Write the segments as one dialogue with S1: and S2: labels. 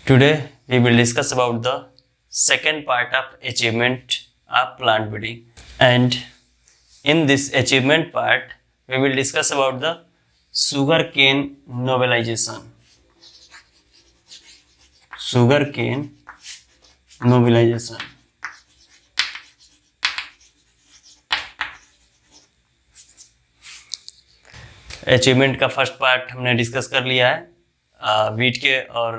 S1: Today we will discuss about the second part of achievement of plant breeding, and in this achievement part we will discuss about the sugarcane novelization. Sugarcane novelization. Achievement का first part हमने discuss कर लिया है wheat के और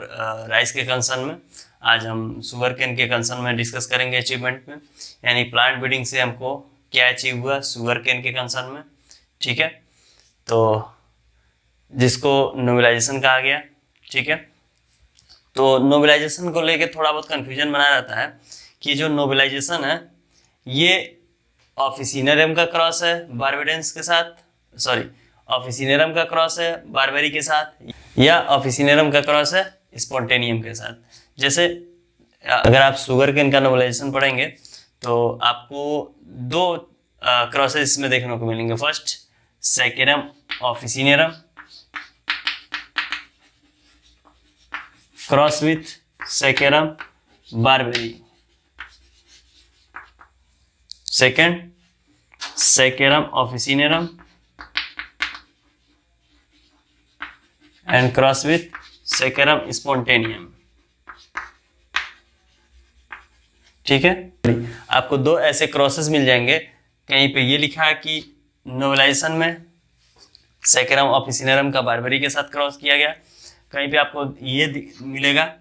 S1: rice के concern में। आज हम शुगर केन के कंसर्न में डिस्कस करेंगे अचीवमेंट में, यानी प्लांट ब्रीडिंग से हमको क्या अचीव हुआ शुगर केन के कंसर्न में। ठीक है, तो जिसको नोवेलाइजेशन कहा गया। ठीक है, तो नोवेलाइजेशन को लेके थोड़ा बहुत कन्फ्यूजन बना रहता है कि जो नोवेलाइजेशन है ये ऑफिसिनेरम का क्रॉस है बारबेडेंस के साथ, सॉरी ऑफिसिनेरम का क्रॉस है बारबेरी के साथ, या ऑफिसिनेरम का क्रॉस है स्पॉन्टेनियम के साथ। जैसे अगर आप शुगर केन का नोवेलाइजेशन पढ़ेंगे तो आपको दो क्रॉसेस इसमें देखने को मिलेंगे। First Saccharum officinarum cross with Saccharum barberi, second Saccharum officinarum and cross with Saccharum spontaneum. ठीक है, आपको दो ऐसे क्रॉसेस मिल जाएंगे। कहीं पे ये लिखा है कि नोवेलाइजेशन में सैकेरम ऑफिसिनेरम का बारबेरी के साथ क्रॉस किया गया, कहीं पे आपको ये मिलेगा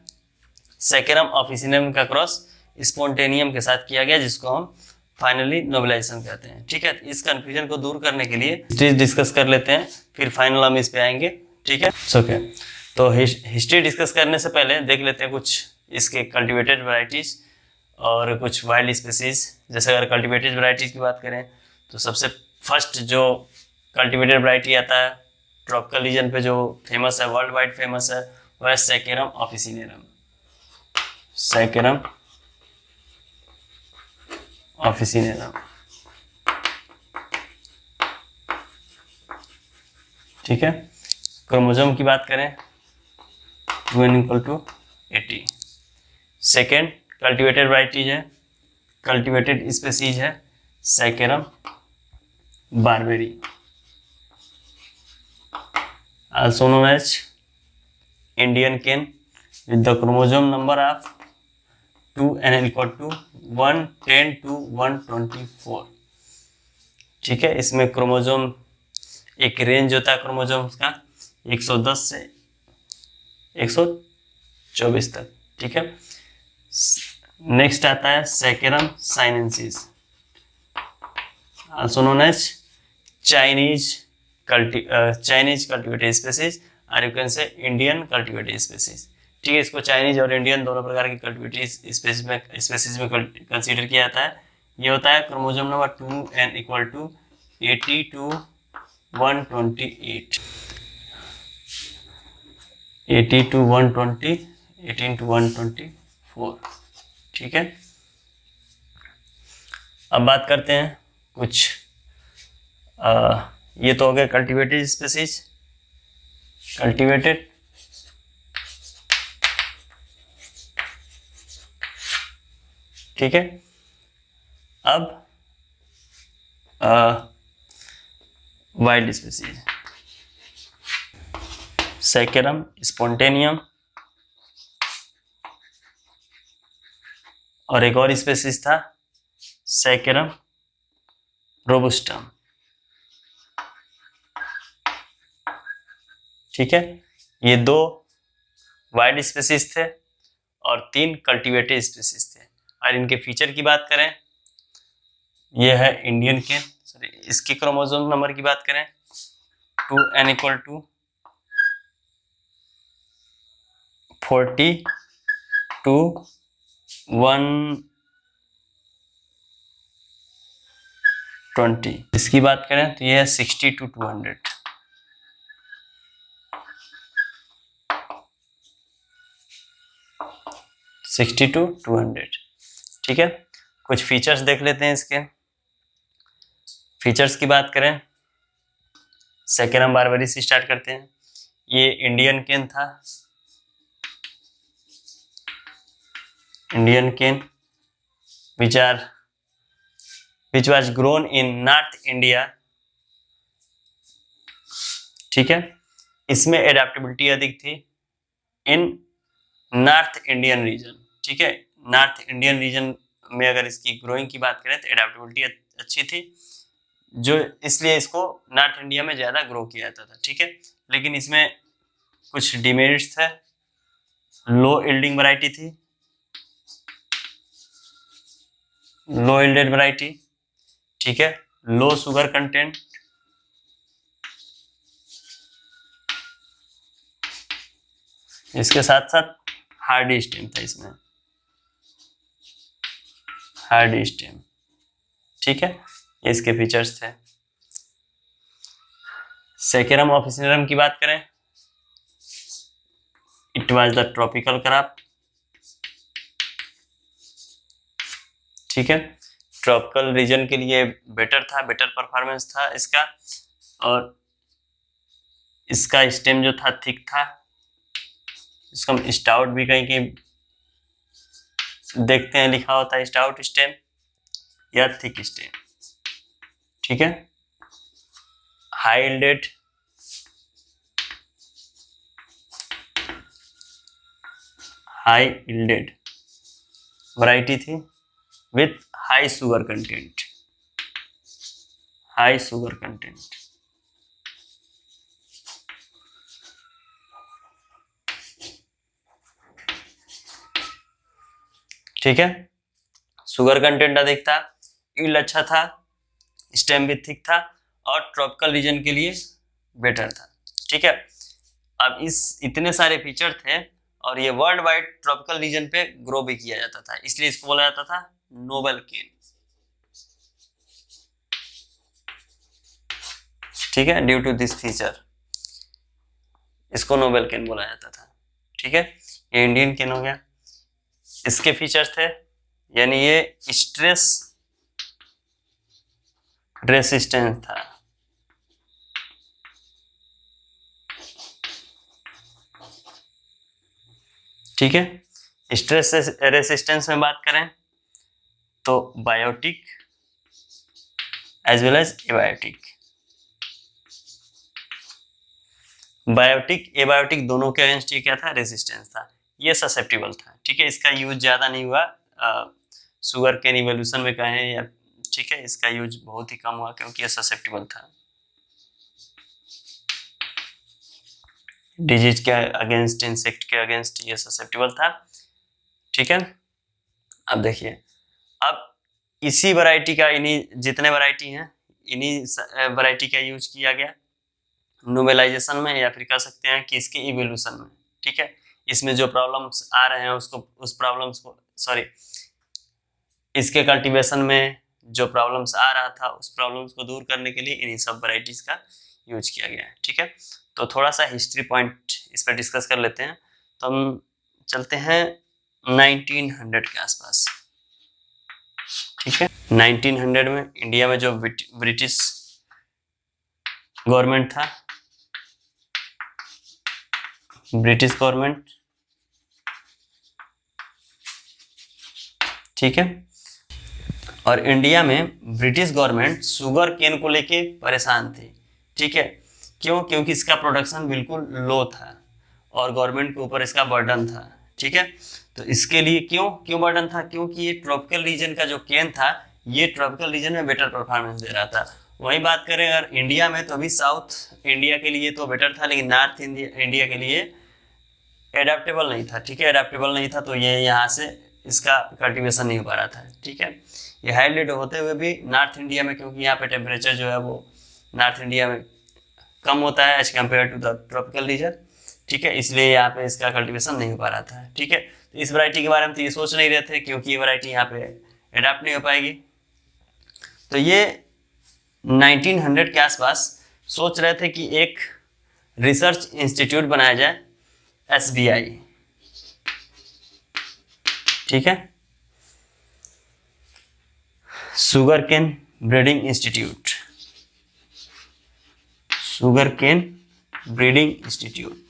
S1: सैकेरम ऑफिसिनेरम का क्रॉस स्पॉन्टेनियम के साथ किया गया, जिसको हम फाइनली नोवेलाइजेशन कहते हैं। ठीक है, इस कंफ्यूजन को दूर करने के लिए हिस्ट्री डिस्कस कर लेते हैं, फिर फाइनल हम इस पे आएंगे। ठीक है, ओके। तो हिस्ट्री डिस्कस करने से पहले देख लेते हैं कुछ इसके कल्टिवेटेड वैरायटीज और कुछ वाइल्ड स्पीसीज। जैसे अगर कल्टिवेटेड वैरायटीज की बात करें तो सबसे फर्स्ट जो कल्टिवेटेड वैरायटी आता है ट्रॉपिकल रीजन पे जो फेमस है, वर्ल्ड वाइड फेमस है, वह है सैकेरम ऑफिसिनेरम। Saccharum officinarum. ठीक है, क्रोमोसोम की बात करें 2n=80। सेकेंड कल्टिवेटेड वैरायटीज है, कल्टिवेटेड स्पीसीज है Saccharum barberi, also known as Indian cane with the chromosome number of 2n=110 to 124। ठीक है, इसमें क्रोमोसोम एक रेंज होता है क्रोमोसोम्स का 110 से 124 तक। ठीक है, नेक्स्ट आता है Saccharum sinense, also known as Chinese cultivated species और you can say Indian cultivated species. ठीक है, इसको चाइनीज और इंडियन दोनों प्रकार की कल्टिवेटेड स्पीसीज में कंसीडर किया जाता है। ये होता है chromosome number 2n=80 to 128, 80 to 120, 18 to 124। ठीक है, अब बात करते हैं कुछ ये तो हो गया कल्टिवेटेड स्पीसीज, कल्टिवेटेड। ठीक है, अब वाइल्ड स्पीसीज सैकेरम स्पॉन्टेनियम और एक और स्पीसीज था सैकेरम रोबस्टम। ठीक है, ये दो वाइल्ड स्पीसीज थे और 3 कल्टिवेटेड स्पीसीज थे। और इनके फीचर की बात करें, ये है इंडियन केन, सॉरी इसकी क्रोमोसोम नंबर की बात करें 2n=40 to 120। इसकी बात करें तो ये है 60 to 200। ठीक है, कुछ फीचर्स देख लेते हैं इसके। फीचर्स की बात करें सैकेरम बारबेरी से स्टार्ट करते हैं। ये इंडियन केन था, Indian cane which was grown in north India. ठीक है, इसमें एडेप्टेबिलिटी अधिक थी इन नॉर्थ इंडियन रीजन। ठीक है, नॉर्थ इंडियन रीजन में अगर इसकी ग्रोइंग की बात करें तो एडेप्टेबिलिटी अच्छी थी, जो इसलिए इसको नॉर्थ इंडिया में ज़्यादा ग्रो किया जाता था। ठीक है, लेकिन इसमें कुछ डिमेरिट्स थे। लो यील्डिंग वैरायटी थी, लो यील्डेड वैरायटी। ठीक है, लो शुगर कंटेंट, इसके साथ साथ हार्डी स्टेम था इसमें, हार्डी स्टेम। ठीक है, ये इसके फीचर्स थे। सेकेरम ऑफिसिनरम की बात करें, it was the tropical crop. ठीक है, ट्रॉपिकल रीजन के लिए बेटर था, बेटर परफॉर्मेंस था इसका, और इसका स्टेम जो था थिक था। इसका स्टाउट भी कहीं कहीं देखते हैं लिखा होता है स्टाउट स्टेम या थिक स्टेम। ठीक है, high yielded, high yielded variety थी with high sugar content, high sugar content. ठीक है, शुगर कंटेंट अधिक था, यील्ड अच्छा था, स्टेम भी थिक था और ट्रॉपिकल रीजन के लिए बेटर था। ठीक है, अब इस इतने सारे फीचर थे और ये वर्ल्ड वाइड ट्रॉपिकल रीजन पे ग्रो भी किया जाता था, इसलिए इसको बोला जाता था नोबल केन। ठीक है, ड्यू टू दिस फीचर इसको नोबल केन बोला जाता था। ठीक है, ये इंडियन केन हो गया। इसके फीचर्स थे, यानी ये स्ट्रेस रेसिस्टेंस था। ठीक है, स्ट्रेस रेसिस्टेंस में बात करें तो biotic as well as abiotic, biotic abiotic दोनों के अगेंस्ट ये क्या था, रेसिस्टेंस था। ये ससेप्टिबल था। ठीक है, इसका यूज ज़्यादा नहीं हुआ शुगर केन इवोल्यूशन में कहें या, ठीक है, इसका यूज बहुत ही कम हुआ क्योंकि ये ससेप्टिबल था डिजीज के अगेंस्ट, इंसेक्ट के अगेंस्ट ये ससेप्टिबल था। ठीक है, अब देखिए, अब इसी वैरायटी का, इन्हीं जितने वैरायटी हैं इन्हीं वैरायटी का यूज किया गया नोबेलाइजेशन में, या फिर कह सकते हैं कि इसके इवोल्यूशन में। ठीक है, इसमें जो प्रॉब्लम्स आ रहे हैं उसको, उस प्रॉब्लम्स को, सॉरी, इसके कल्टीवेशन में जो प्रॉब्लम्स आ रहा था उस प्रॉब्लम्स को दूर करने के लिए इन्हीं सब वैरायटीज का यूज किया गया है। ठीक है, तो थोड़ा सा हिस्ट्री पॉइंट इस पर डिस्कस कर लेते हैं। तो हम चलते हैं 1900 के आसपास। ठीक है, 1900 में इंडिया में जो ब्रिटिश गवर्नमेंट था, ब्रिटिश गवर्नमेंट, ठीक है, और इंडिया में ब्रिटिश गवर्नमेंट शुगर केन को लेके परेशान थी। ठीक है, क्यों? क्योंकि इसका प्रोडक्शन बिल्कुल लो था और गवर्नमेंट के ऊपर इसका बर्डन था। ठीक है, तो इसके लिए क्यों बर्डन था? क्योंकि ये ट्रॉपिकल रीजन का जो केन था, ये ट्रॉपिकल रीजन में बेटर परफॉर्मेंस दे रहा था। वही बात करें अगर इंडिया में, तो अभी साउथ इंडिया के लिए तो बेटर था, लेकिन नॉर्थ इंडिया के लिए एडेप्टेबल नहीं था। ठीक है, एडेप्टेबल नहीं था, तो ये यहाँ से इसका कल्टीवेशन नहीं हो पा रहा था। ठीक है, ये हाईलाइट होते हुए भी नॉर्थ इंडिया में, क्योंकि यहाँ पे टेम्परेचर जो है वो नॉर्थ इंडिया में कम होता है as compare to the tropical region. ठीक है, इसलिए यहाँ पे इसका कल्टीवेशन नहीं हो पा रहा था। ठीक है, तो इस वैरायटी के बारे में तो ये सोच नहीं रहे थे, क्योंकि ये वैरायटी यहाँ पे एडाप्ट नहीं हो पाएगी। तो ये 1900 के आसपास सोच रहे थे कि एक रिसर्च इंस्टीट्यूट बनाया जाए, SBI। ठीक है, sugar cane breeding institute, sugar cane breeding institute.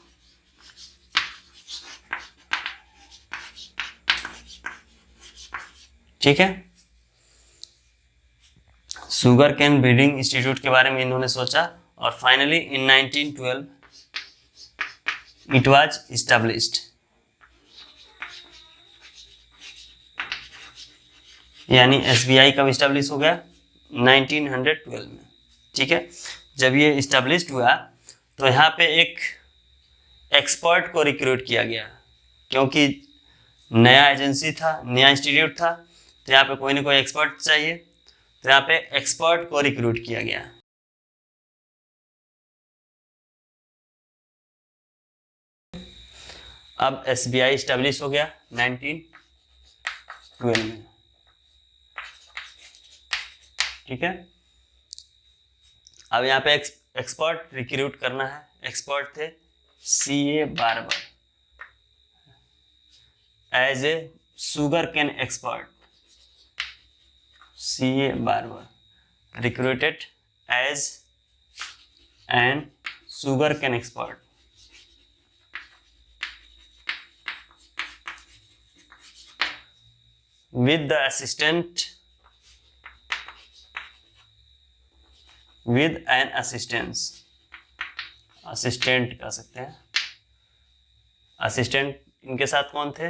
S1: ठीक है। शुगर कैन ब्रीडिंग इंस्टीट्यूट के बारे में इन्होंने सोचा और finally in 1912 it was established. यानी एसबीआई कब इस्टेब्लिश हो गया? 1912 में। ठीक है, जब ये इस्टेब्लिश्ड हुआ तो यहाँ पे एक एक्सपर्ट को रिक्रूट किया गया, क्योंकि नया एजेंसी था, नया इंस्टीट्यूट था, तो यहाँ पे कोई ना कोई एक्सपर्ट चाहिए, तो यहाँ पे एक्सपर्ट को रिक्रूट किया गया। अब एसबीआई इस्टेब्लिश हो गया 1912 में। ठीक है, अब यहाँ पे एक्सपर्ट रिक्रूट करना है। एक्सपर्ट थे C A Barber as a sugar cane expert. C A Barber recruited as an sugar cane expert. with the assistant with an assistance, assistant कह सकते हैं। असिस्टेंट इनके साथ कौन थे?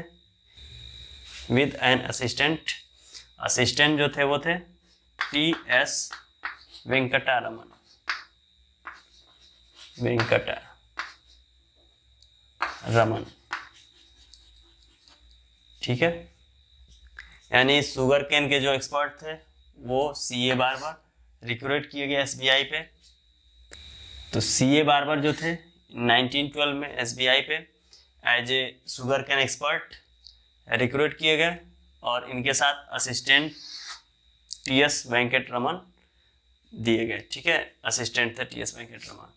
S1: With an assistant. असिस्टेंट जो थे वो थे टी.एस. वेंकटरमन। वेंकटरमन। ठीक है, यानी शुगर केन के जो एक्सपर्ट थे वो सीए बार्बर रिक्रूट किए गए एसबीआई पे। तो सीए बार्बर जो थे 1912 में एसबीआई पे as a sugar cane expert recruit किए गए और इनके साथ असिस्टेंट टी.एस. वेंकटरमन दिए गए। ठीक है, असिस्टेंट थे टी.एस. वेंकटरमन।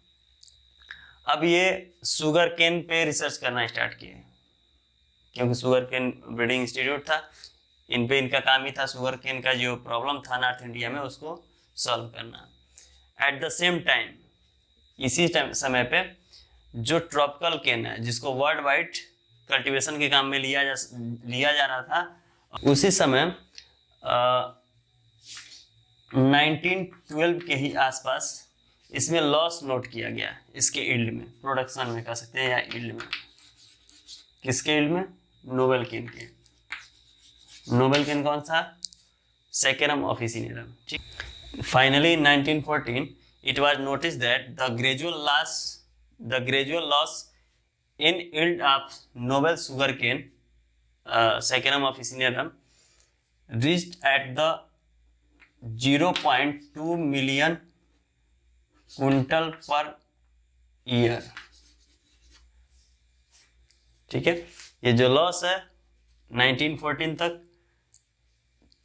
S1: अब ये शुगर केन पे रिसर्च करना स्टार्ट किए, क्योंकि शुगर केन ब्रीडिंग इंस्टीट्यूट था, इन पे इनका काम ही था शुगर केन का जो प्रॉब्लम था नॉर्थ इंडिया में उसको सॉल्व करना। एट द सेम टाइम, इसी समय पे जो ट्रॉपिकल केन है जिसको वर्ल्ड वाइड कल्टीवेशन के काम में लिया जा रहा था, उसी समय 1912 के ही आसपास इसमें लॉस नोट किया गया, इसके यील्ड में, प्रोडक्शन में कह सकते हैं या यील्ड में। किसके यील्ड में? नोबेल केन के। नोबेल केन कौन सा? Saccharum officinarum. ठीक, finally in 1914 it was noticed that the gradual loss in yield of noble sugarcane Saccharum officinarum reached at the 0.2 million quintal per year. ठीक है, ये जो लॉस है 1914 तक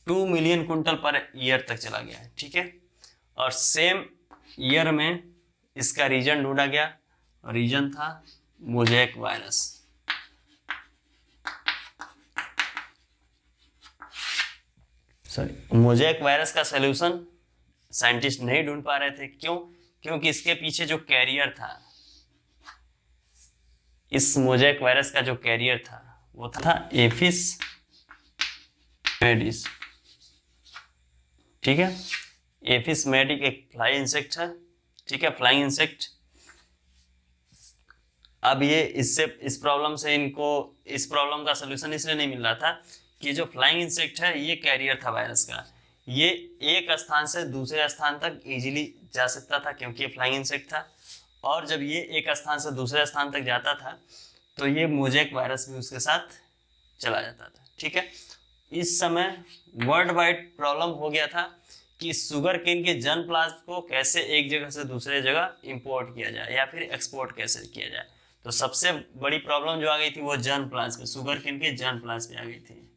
S1: 2 मिलियन क्विंटल पर ईयर तक चला गया है। ठीक है, और सेम ईयर में इसका रीजन ढूंढा गया, रीजन था मोज़ेक वायरस। मोज़ेक वायरस का सलूशन साइंटिस्ट नहीं ढूंढ पा रहे थे। क्यों? क्योंकि इसके पीछे जो कैरियर था, इस मोज़ेक वायरस का जो कैरियर था वो था एफिस मेडिस। ठीक है, एफिस मेडिक एक फ्लाई इंसेक्ट है। ठीक है, फ्लाइंग इंसेक्ट। अब ये इस प्रॉब्लम से इनको इस प्रॉब्लम का सलूशन इसलिए नहीं मिल रहा था कि जो फ्लाइंग इंसेक्ट है ये कैरियर था वायरस का, ये एक स्थान से दूसरे स्थान तक इजीली जा सकता था क्योंकि ये फ्लाइंग इंसेक्ट था, और जब ये एक स्थान से दूसरे स्थान तक जाता था तो ये मोज़ेक वायरस भी उसके साथ चला जाता था। ठीक है, इस समय वर्ल्ड वाइड प्रॉब्लम हो गया था कि शुगर केन के जर्म प्लाज्म को कैसे एक जगह से दूसरे जगह इंपोर्ट किया जाए या फिर एक्सपोर्ट कैसे किया जाए। तो सबसे बड़ी प्रॉब्लम जो आ गई थी वो जर्म प्लाज्म, शुगर केन के जर्म प्लाज्म पे आ गई थी,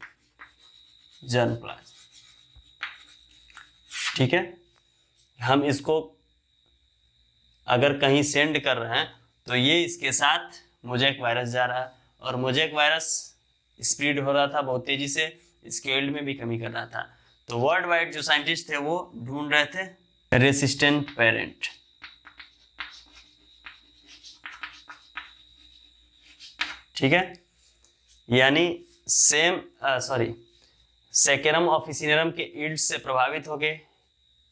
S1: जर्म प्लाज्म। ठीक है, हम इसको अगर कहीं सेंड कर रहे हैं तो ये इसके साथ मोज़ेक वायरस जा रहा है, और मोज़ेक वायरस स्प्रेड हो रहा था बहुत तेजी से, इसके यील्ड में भी कमी कर रहा था। तो वर्ल्ड वाइड जो साइंटिस्ट थे वो ढूंढ रहे थे रेसिस्टेंट पेरेंट। ठीक है, यानी सैकेरम ऑफिसिनेरम के ईल्ड से प्रभावित हो गए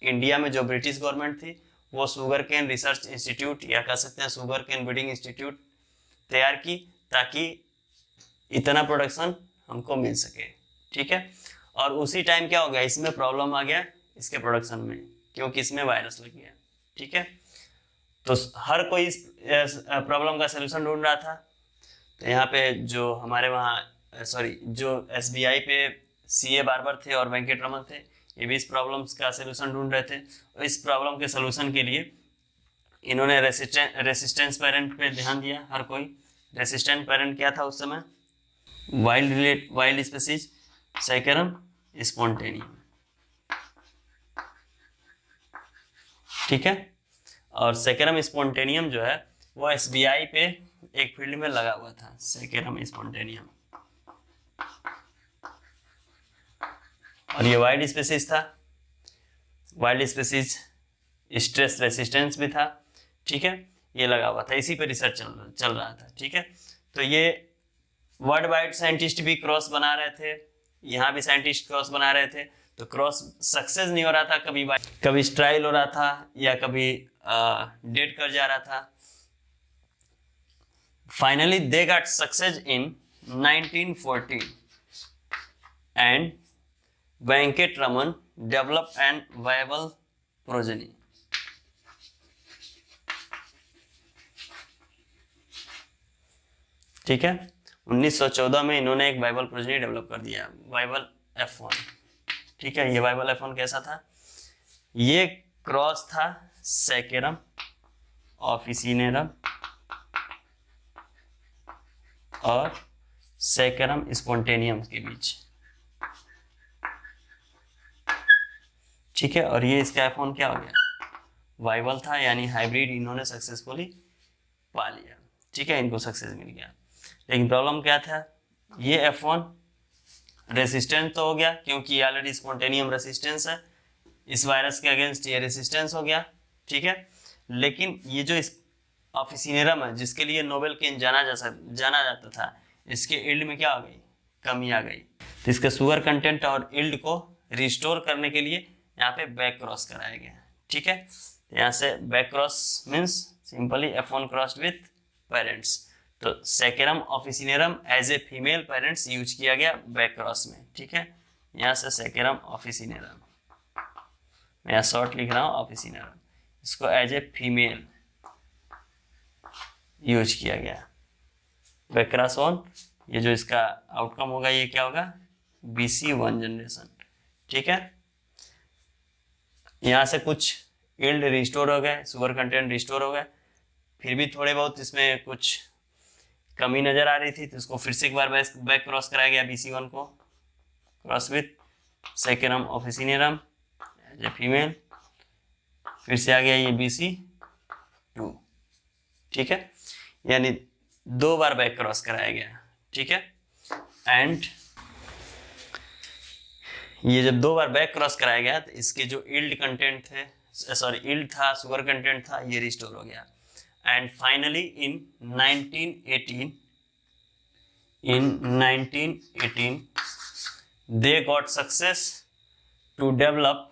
S1: इंडिया में जो ब्रिटिश गवर्नमेंट थी, वो शुगर केन रिसर्च इंस्टीट्यूट या कह सकते हैं शुगर केन ब्रीडिंग इंस्टीट्यूट तैयार की, ताकि इतना प्रोडक्शन हमको मिल सके। ठीक है, और उसी टाइम क्या हो गया, इसमें प्रॉब्लम आ गया इसके प्रोडक्शन में, क्योंकि इसमें वायरस लग गया। ठीक है, तो हर कोई इस प्रॉब्लम का सलूशन ढूंढ रहा था। तो यहाँ पे जो हमारे वहाँ जो SBI पे CA बार्बर थे और वेंकट रमन थे, ये भी इस प्रॉब्लम्स का सलूशन ढूंढ रहे थे। और इस प्रॉब्लम के सलूशन के लिए इन्होंने रेसिस्टेंस पेरेंट पे ध्यान दिया। हर कोई रेसिस्टेंट पेरेंट क्या था उस समय, वाइल्ड स्पीसीज सैकेरम स्पॉन्टेनियम। ठीक है, और सैकेरम स्पॉन्टेनियम जो है वो SBI पे एक फील्ड में लगा हुआ था, सैकेरम स्पॉन्टेनियम, और ये वाइल्ड स्पीसीज था। वाइल्ड स्पीसीज स्ट्रेस रेसिस्टेंस भी था। ठीक है, ये लगा हुआ था, इसी पे रिसर्च चल रहा था। ठीक है, तो ये वर्ल्ड वाइड साइंटिस्ट भी क्रॉस बना रहे थे, यहाँ भी साइंटिस्ट क्रॉस बना रहे थे, तो क्रॉस सक्सेस नहीं हो रहा था, कभी स्ट्राइल हो रहा था या कभी डेड कर जा रहा था। Finally they got success in 1914 and Venkatraman develop an viable progeny. ठीक है, 1914 में इन्होंने एक वायबल प्रोजेनी डेवलप कर दिया, वायबल F1। ठीक है, ये वायबल F1 कैसा था, ये क्रॉस था सैकेरम ऑफिसिनेरम और सैकेरम स्पॉन्टेनियम के बीच। ठीक है, और ये इसका F1 क्या हो गया, वायबल था, यानी हाइब्रिड इन्होंने सक्सेसफुली पा लिया। ठीक है, इनको सक्सेस मिल गया। लेकिन प्रॉब्लम क्या था, ये F1 रेसिस्टेंट तो हो गया, क्योंकि ऑलरेडी स्पॉन्टेनियम रेसिस्टेंस है, इस वायरस के अगेंस्ट ये रेसिस्टेंस हो गया। ठीक है, लेकिन ये जो इस ऑफिसिनेरम है, जिसके लिए नोबेल केन जाना जाता था, इसके इल्ड में क्या आ गई, कमी आ गई। तो इसके शुगर कंटेंट और इल्ड को रिस्टोर करने के लिए यहाँ पे बैक क्रॉस कराया गया। ठीक है, यहाँ से back cross means simply F1 crossed with parents. तो Saccharum officinarum as a female parents use किया गया बैक क्रॉस में। ठीक है, यहाँ से सैकेरम ऑफिसिनेरम, मैं यहाँ शॉर्ट लिख रहा हूँ ऑफिसिनेरम, इसको एज ए फीमेल यूज किया गया बैक क्रॉस ऑन। ये जो इसका आउटकम होगा ये क्या होगा, BC1 जनरेशन। ठीक है, यहाँ से कुछ यील्ड रिस्टोर हो गए, शुगर कंटेंट रिस्टोर हो गए, फिर भी थोड़े बहुत इसमें कुछ कमी नजर आ रही थी, तो इसको फिर से एक बार बैक क्रॉस कराया गया BC1 को, cross with Saccharum officinarum as a female, फिर से आ गया ये BC2। ठीक है, यानी 2 बार बैक क्रॉस कराया गया। ठीक है, एंड ये जब 2 बार बैक क्रॉस कराया गया तो इसके जो यील्ड कंटेंट थे, यील्ड था, शुगर कंटेंट था, ये रिस्टोर हो गया। And finally in 1918 they got success to develop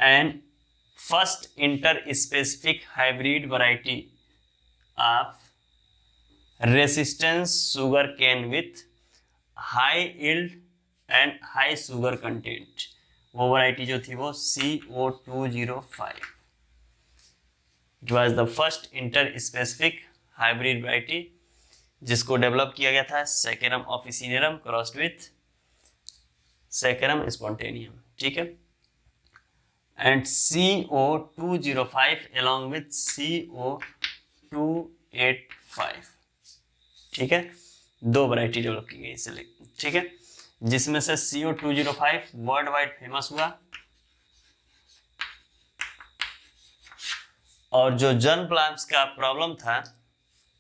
S1: an first interspecific hybrid variety of resistance sugar cane with high yield and high sugar content। वो वैरायटी जो थी वो CO205। It was the first interspecific hybrid variety जिसको develop किया गया था Saccharum officinarum crossed with Saccharum spontaneum. ठीक है, and CO205 along with CO285। ठीक है, 2 वैरायटी डेवलप की गई इसलिए। ठीक है, जिसमें से CO205 वर्ल्ड वाइड फेमस हुआ, और जो जर्म प्लांट्स का प्रॉब्लम था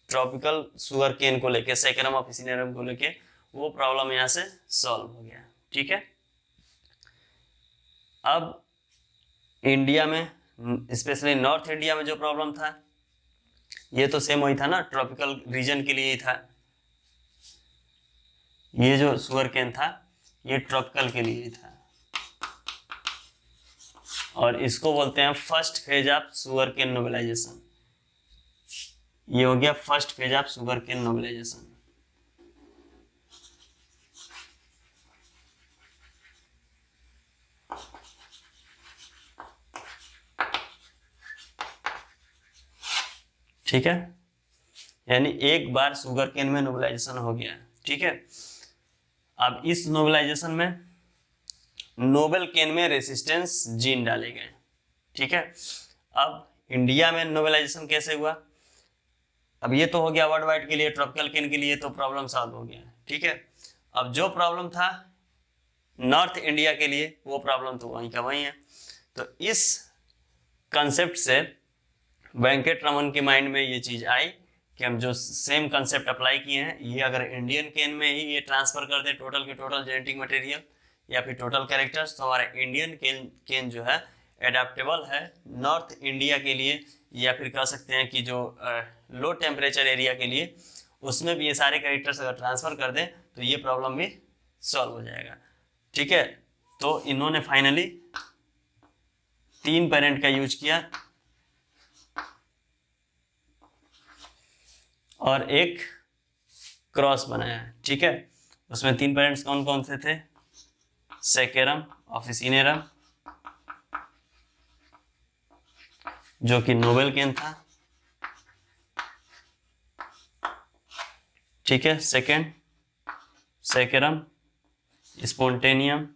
S1: ट्रॉपिकल शुगर केन को लेके, सैकेरम ऑफिसिनेरम को लेके, वो प्रॉब्लम यहाँ से सॉल्व हो गया। ठीक है, अब इंडिया में स्पेशली नॉर्थ इंडिया में जो प्रॉब्लम था, ये तो सेम वही था ना, ट्रॉपिकल रीजन के लिए ही था। ये जो शुगर केन था ये ट्रॉपिकल के लिए था, और इसको बोलते हैं first phase of sugar cane nobilisation. ये हो गया first phase of sugar cane nobilisation. ठीक है, यानी एक बार शुगर केन में नोबेलाइजेशन हो गया। ठीक है, अब इस नोबेलाइजेशन में नोबेल केन में रेसिस्टेंस जीन डाले गए। ठीक है, अब इंडिया में नोबेलाइजेशन कैसे हुआ? अब ये तो हो गया वर्ल्ड वाइड के लिए, ट्रॉपिकल केन के लिए तो प्रॉब्लम सॉल्व हो गया। ठीक है, अब जो प्रॉब्लम था नॉर्थ इंडिया के लिए वो प्रॉब्लम तो वहीं का वहीं है। तो इस कंसेप्ट से वेंकट रमन के माइंड में ये चीज आई कि हम जो सेम कंसेप्ट अप्लाई किए हैं, ये अगर इंडियन केन में ही ये ट्रांसफर कर दे टोटल के टोटल जेनेटिक मटेरियल या फिर टोटल कैरेक्टर्स, तो हमारा इंडियन केन जो है एडाप्टेबल है नॉर्थ इंडिया के लिए, या फिर कह सकते हैं कि जो लो टेम्परेचर एरिया के लिए, उसमें भी ये सारे कैरेक्टर्स अगर ट्रांसफर कर दें तो ये प्रॉब्लम भी सॉल्व हो जाएगा। ठीक है, तो इन्होंने फाइनली 3 पेरेंट का यूज किया और एक क्रॉस बनाया। ठीक है, उसमें 3 पेरेंट्स कौन कौन से थे? सेकेरम ऑफिसिनेरम, जो कि नोबेल केन था। ठीक है, सेकेंड सेकेरम स्पोंटेनियम,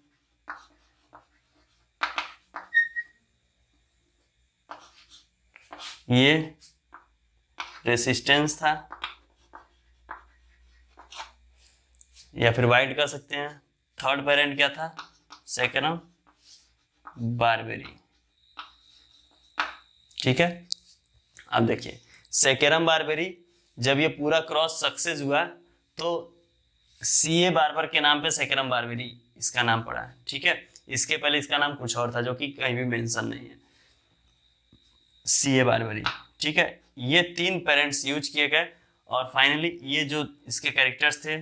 S1: ये रेसिस्टेंस था, या फिर वाइड कह सकते हैं। थर्ड पेरेंट क्या था? Saccharum barberi. ठीक है, अब देखिए सेकेरम बारबेरी जब ये पूरा क्रॉस सक्सेस हुआ तो सीए बार्बर के नाम पे सेकेरम बारबेरी इसका नाम पड़ा है। ठीक है, इसके पहले इसका नाम कुछ और था जो कि कहीं भी मेंशन नहीं है, सीए बारबेरी। ठीक है, ये 3 पेरेंट्स यूज किए गए और फाइनली ये जो इसके कैरेक्टर्स थे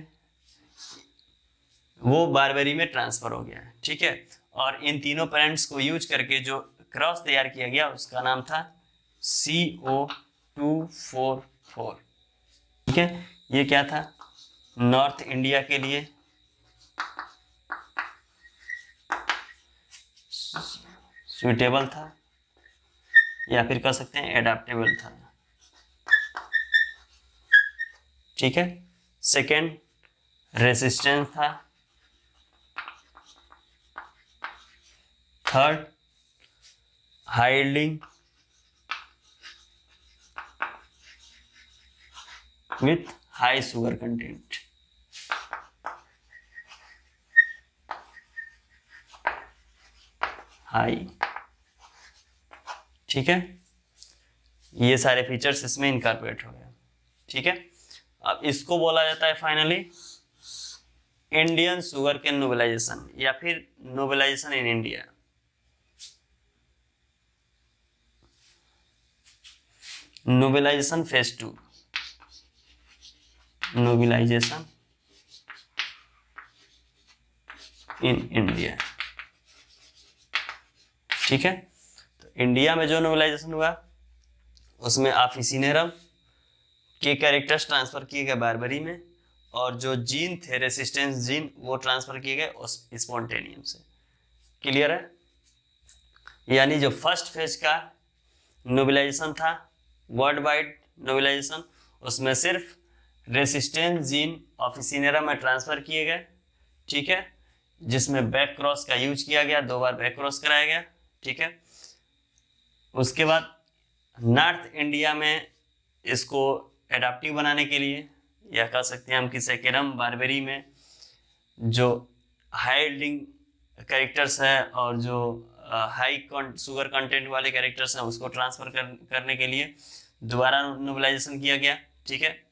S1: वो बारबेरी में ट्रांसफर हो गया। ठीक है, और इन तीनों पेरेंट्स को यूज करके जो क्रॉस तैयार किया गया उसका नाम था CO244। ठीक है, ये क्या था? नॉर्थ इंडिया के लिए सुइटेबल था, या फिर कह सकते हैं एडाप्टेबल था। ठीक है, सेकेंड रेसिस्टेंस था, third hiding with high sugar content. High. ठीक है, ये सारे फीचर्स इसमें इनकॉर्पोरेट हो गए। ठीक है, अब इसको बोला जाता है finally Indian sugar cane nobilisation या फिर nobilisation in India. Nobilisation phase 2, nobilisation in India. ठीक है, तो इंडिया में जो नोबेलाइजेशन हुआ उसमें ऑफिसिनेरम के कैरेक्टर्स ट्रांसफर किए गए बारबरी में, और जो जीन थे रेसिस्टेंस जीन वो ट्रांसफर किए गए स्पॉन्टेनियम से। क्लियर है? यानी जो फर्स्ट फेज का नोबेलाइजेशन था वर्ल्ड वाइड नोबेलाइजेशन, उसमें सिर्फ रेसिस्टेंस जीन ऑफिसिनेरम में ट्रांसफर किए गए। ठीक है, जिसमें बैक क्रॉस का यूज किया गया, 2 बार बैक क्रॉस कराया गया। ठीक है, उसके बाद नॉर्थ इंडिया में इसको एडाप्टिव बनाने के लिए, या कह सकते हैं हम कि सेकेरम बारबेरी में जो हाइडिंग कैरेक्टर्स है और जो हाई शुगर कंटेंट वाले कैरेक्टर्स हैं उसको ट्रांसफर करने के लिए दोबारा नोबेलाइजेशन किया गया। ठीक है,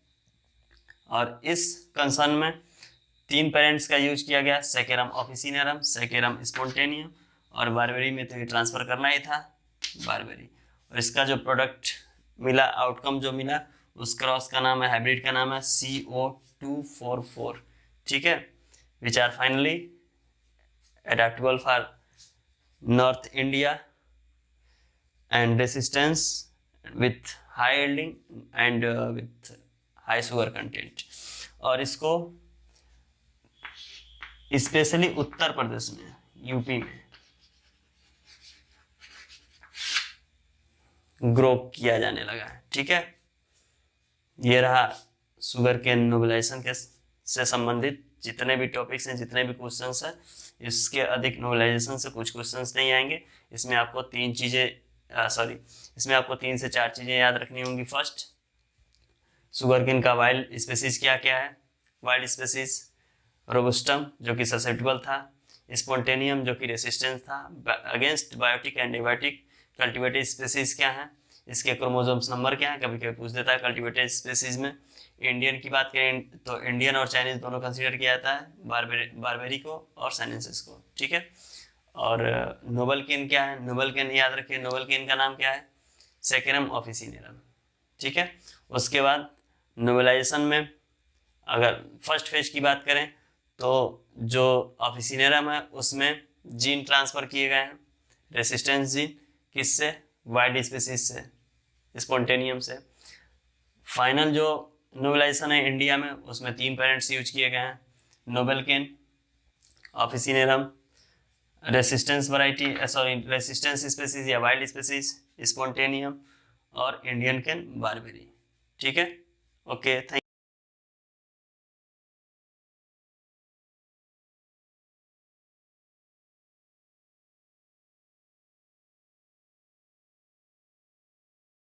S1: और इस कंसर्न में 3 पेरेंट्स का यूज किया गया, सेकेरम ऑफिसिनेरम, सेकेरम स्पॉन्टेनियम, और बारबेरी में तो ये ट्रांसफर करना ही था बारबेरी। और इसका जो प्रोडक्ट मिला, आउटकम जो मिला, उस क्रॉस का नाम है, हाइब्रिड का नाम है CO244। ठीक है, which are finally adaptable for North India and resistance with high yielding and with high sugar content। और इसको स्पेशली उत्तर प्रदेश में, यूपी में ग्रो किया जाने लगा है। ठीक है, ये रहा शुगर केन नोबलाइजेशन के से संबंधित जितने भी टॉपिक्स हैं, जितने भी क्वेश्चंस हैं। इसके अधिक नोबलाइजेशन से कुछ क्वेश्चंस नहीं आएंगे। इसमें आपको इसमें आपको 3 से 4 चीज़ें याद रखनी होंगी। फर्स्ट, शुगर केन का वाइल्ड स्पेसीज क्या क्या है। वाइल्ड स्पेसीज रोबस्टम जो कि ससेप्टेबल था, स्पॉन्टेनियम जो कि रेसिस्टेंस था against biotic and abiotic. Cultivated species क्या है, इसके क्रोमोसोम्स नंबर क्या है, कभी कभी पूछ देता है कल्टिवेटेड स्पेसीज में। इंडियन की बात करें तो इंडियन और चाइनीज दोनों कंसीडर किया जाता है, बारबेरी को और साइनेंसिस को। ठीक है, और नोबल केन क्या है, नोबल केन याद रखिए, नोबल केन का नाम क्या है, सेकेरम ऑफिसिनेरम। ठीक है, उसके बाद नोबलाइजेशन में अगर फर्स्ट फेज की बात करें तो जो ऑफिसिनेरम है उसमें जीन ट्रांसफर किए गए हैं, रेसिस्टेंस जीन, किससे, वाइल्ड स्पीसीज से, स्पॉन्टेनियम से। फाइनल जो नोबलाइजेशन है इंडिया में उसमें 3 पेरेंट्स यूज किए गए हैं, नोबल केन, ऑफिसिनेरम, रेसिस्टेंस स्पीसीज या वाइल्ड स्पीसीज, स्पॉन्टेनियम और इंडियन केन बारबेरी। ठीक है, ओके, थैंक